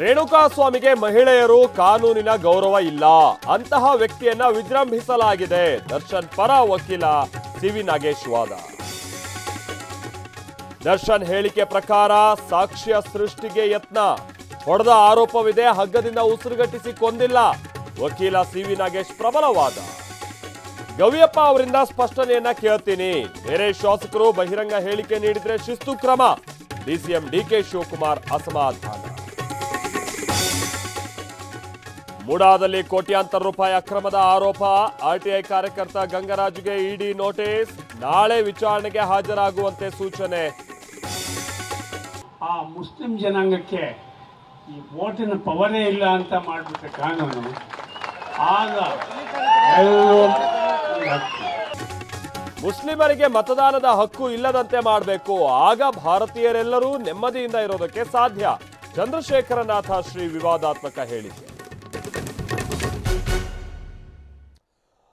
ರೇಣುಕಾಸ್ವಾಮಿಗೆ ಮಹಿಳೆಯರು ಕಾನೂನಿನ ಗೌರವ ಇಲ್ಲ, ಅಂತಹ ವ್ಯಕ್ತಿಯನ್ನ ವಿಜೃಂಭಿಸಲಾಗಿದೆ. ದರ್ಶನ್ ಪರ ವಕೀಲ ಸಿವಿ ನಾಗೇಶ್ ವಾದ. ದರ್ಶನ್ ಹೇಳಿಕೆ ಪ್ರಕಾರ ಸಾಕ್ಷ್ಯ ಸೃಷ್ಟಿಗೆ ಯತ್ನ, ಹೊಡೆದ ಆರೋಪವಿದೆ, ಹಗ್ಗದಿಂದ ಉಸಿರುಗಟ್ಟಿಸಿ ಕೊಂದಿಲ್ಲ. ವಕೀಲ ಸಿವಿ ನಾಗೇಶ್ ಪ್ರಬಲ ವಾದ. ಗವಿಯಪ್ಪ ಅವರಿಂದ ಸ್ಪಷ್ಟನೆಯನ್ನ ಕೇಳ್ತೀನಿ, ಬೇರೆ ಶಾಸಕರು ಬಹಿರಂಗ ಹೇಳಿಕೆ ನೀಡಿದ್ರೆ ಶಿಸ್ತು ಕ್ರಮ. ಡಿಸಿಎಂ ಡಿಕೆ ಶಿವಕುಮಾರ್ ಅಸಮಾಧಾನ. ಮುಡಾದಲ್ಲಿ ಕೋಟ್ಯಾಂತರ ರೂಪಾಯಿ ಅಕ್ರಮದ ಆರೋಪ, ಆರ್ಟಿಐ ಕಾರ್ಯಕರ್ತ ಗಂಗರಾಜುಗೆ ಇಡಿ ನೋಟಿಸ್, ನಾಳೆ ವಿಚಾರಣೆಗೆ ಹಾಜರಾಗುವಂತೆ ಸೂಚನೆ. ಆ ಮುಸ್ಲಿಂ ಜನಾಂಗಕ್ಕೆ ಈ ವೋಟಿನ ಪವರೇ ಇಲ್ಲ ಅಂತ ಮಾಡಿಬಿಟ್ರೆ ಕಾನೂನು, ಆಗ ಮುಸ್ಲಿಮರಿಗೆ ಮತದಾನದ ಹಕ್ಕು ಇಲ್ಲದಂತೆ ಮಾಡಬೇಕು, ಆಗ ಭಾರತೀಯರೆಲ್ಲರೂ ನೆಮ್ಮದಿಯಿಂದ ಇರೋದಕ್ಕೆ ಸಾಧ್ಯ. ಚಂದ್ರಶೇಖರನಾಥ ಶ್ರೀ ವಿವಾದಾತ್ಮಕ ಹೇಳಿಕೆ.